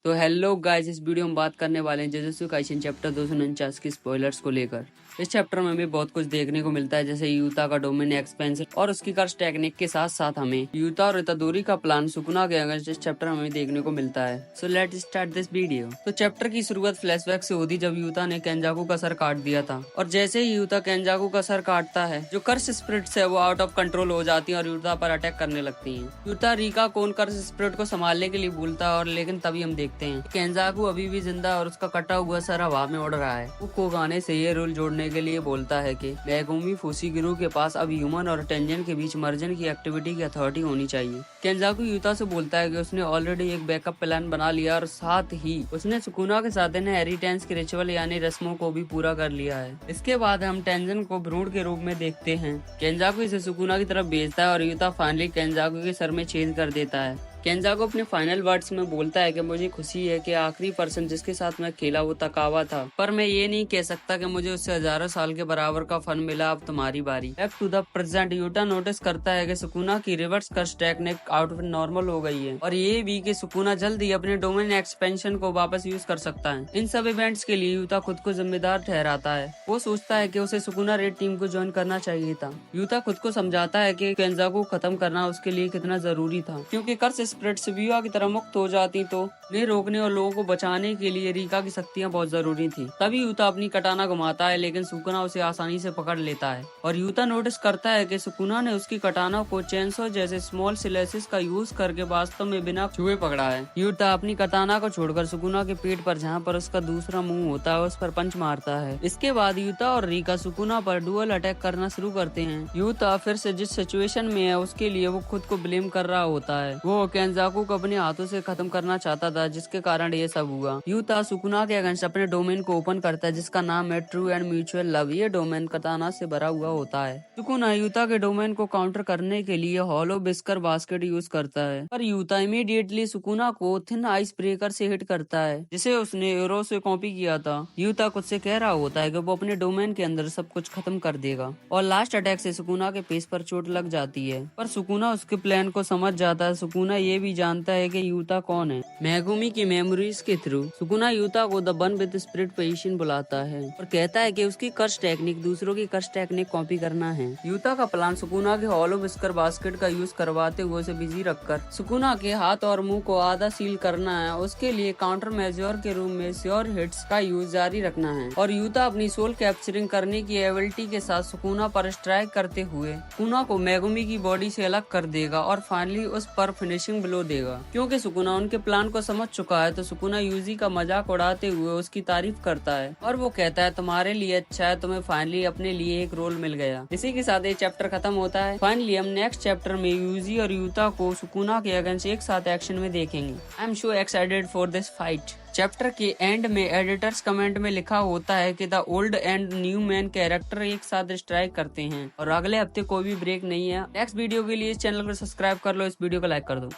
तो hello guys, इस video में बात करने वाले हैं जुजुत्सु काइसेन चैप्टर 249 की स्पॉयलर्स को लेकर। इस चैप्टर में हमें बहुत कुछ देखने को मिलता है, जैसे यूता का डोमेन एक्सपेंशन और उसकी कर्स टेक्निक के साथ साथ हमें यूता और इतादोरी का प्लान सुकुना के अगेंस्ट इस चैप्टर में हमें देखने को मिलता है। So let start this video. तो चैप्टर की शुरुआत फ्लैशबैक से होती जब यूता ने केंजाकू का सर काट दिया था, और जैसे ही यूता केंजाकू का सर काटता है, जो कर्स स्पिरिट्स है वो आउट ऑफ कंट्रोल हो जाती है और यूता पर अटैक करने लगती है। यूता रीका को उन कर्स स्पिरिट को संभालने के लिए बोलता है, और लेकिन तभी हम देखते हैं केंजाकू अभी भी जिंदा और उसका कटा हुआ सर हवा में उड़ रहा है। वो कोगाने से ये रूल जोड़ने के लिए बोलता है कि मेगुमी फुशिगिरो के पास अब ह्यूमन और टेंजन के बीच मर्जन की एक्टिविटी की अथॉरिटी होनी चाहिए। केंजाकू यूता से बोलता है कि उसने ऑलरेडी एक बैकअप प्लान बना लिया और साथ ही उसने सुकुना के साथ हेरिटेंस के रिचुअल यानी रस्मों को भी पूरा कर लिया है। इसके बाद हम टेंजन को भ्रूण के रूप में देखते हैं। केंजाकू इसे सुकुना की तरफ भेजता है और यूता फाइनली केंजाकू के सर में छेद कर देता है। केंजाकू अपने फाइनल वर्ड्स में बोलता है कि मुझे खुशी है कि आखिरी पर्सन जिसके साथ मैं खेला वो तकावा था, पर मैं ये नहीं कह सकता कि मुझे उससे हजारों साल के बराबर का फन मिला। अब तुम्हारी बारी। Back to the present. Yuta notice करता है कि सुकुना की reverse curse technique out of normal हो गई है, और ये भी कि सुकुना जल्द ही अपने डोमेन एक्सपेंशन को वापस यूज कर सकता है। इन सब इवेंट्स के लिए यूता खुद को जिम्मेदार ठहराता है। वो सोचता है कि उसे सुकुना रेड टीम को ज्वाइन करना चाहिए था। यूता खुद को समझाता है कि केंजाकू खत्म करना उसके लिए कितना जरूरी था, क्योंकि कर्स स्पिरिट्स विवा की तरह मुक्त हो जाती तो उन्हें रोकने और लोगों को बचाने के लिए रीका की शक्तियां बहुत जरूरी थी। तभी यूता अपनी कटाना घुमाता है, लेकिन सुकुना उसे आसानी से पकड़ लेता है, और यूता नोटिस करता है कि सुकुना ने उसकी कटाना को चेनसो जैसे स्मॉल स्लेसेस का यूज करके वास्तव में बिना छुए पकड़ा है। यूता अपनी कटाना को छोड़कर सुकुना के पेट पर, जहाँ पर उसका दूसरा मुंह होता है, उस पर पंच मारता है। इसके बाद यूता और रीका सुकुना पर डुअल अटैक करना शुरू करते हैं। यूता फिर से जिस सिचुएशन में है उसके लिए वो खुद को ब्लेम कर रहा होता है। वो केंजाकू को अपने हाथों से खत्म करना चाहता था, जिसके कारण ये सब हुआ। यूता सुकुना के अगेंस्ट अपने डोमेन को ओपन करता है, जिसका नाम है ट्रू एंड म्यूचुअल लव। ये डोमेन कताना से भरा हुआ होता है। सुकुना यूता के डोमेन को काउंटर करने के लिए हॉलो बिस्कर बास्केट यूज करता है, पर यूता इमीडिएटली सुकुना को थिन आइस ब्रेकर से हिट करता है, जिसे उसने एरो से कॉपी किया था। यूता खुद से कह रहा होता है कि वो अपने डोमेन के अंदर सब कुछ खत्म कर देगा, और लास्ट अटैक से सुकुना के फेस पर चोट लग जाती है, पर सुकुना उसके प्लान को समझ जाता है। सुकुना ये भी जानता है कि यूता कौन है। मेगुमी की मेमोरीज के थ्रू सुकुना यूता को the one with spirit position बुलाता है और कहता है कि उसकी कर्स टेक्निक दूसरों की कर्स टेक्निक कॉपी करना है। यूता का प्लान सुकुना के हॉलो बिस्कर बास्केट का यूज करवाते हुए उसे बिजी रखकर सुकुना के हाथ और मुंह को आधा सील करना है। उसके लिए काउंटर मेजर के रूम में श्योर हिट्स का यूज जारी रखना है, और यूता अपनी सोल कैप्चरिंग करने की एबिलिटी के साथ सुकुना पर स्ट्राइक करते हुए सुकुना को मेगुमी की बॉडी से अलग कर देगा और फाइनली उस पर फिनिशिंग ब्लो देगा। क्योंकि सुकुना उनके प्लान को समझ चुका है, तो सुकुना यूजी का मजाक उड़ाते हुए उसकी तारीफ करता है, और वो कहता है तुम्हारे लिए अच्छा है, तुम्हें फाइनली अपने लिए एक रोल मिल गया। इसी के साथ ये चैप्टर खत्म होता है। फाइनली हम नेक्स्ट चैप्टर में यूजी और यूता को सुकुना के अगेंस्ट एक साथ एक्शन में देखेंगे। I am so excited for this fight. Chapter के एंड में एडिटर्स कमेंट में लिखा होता है कि the old and new man character एक साथ स्ट्राइक करते हैं, और अगले हफ्ते कोई भी ब्रेक नहीं है। नेक्स्ट वीडियो के लिए इस चैनल को सब्सक्राइब कर लो, इस वीडियो को लाइक कर दो।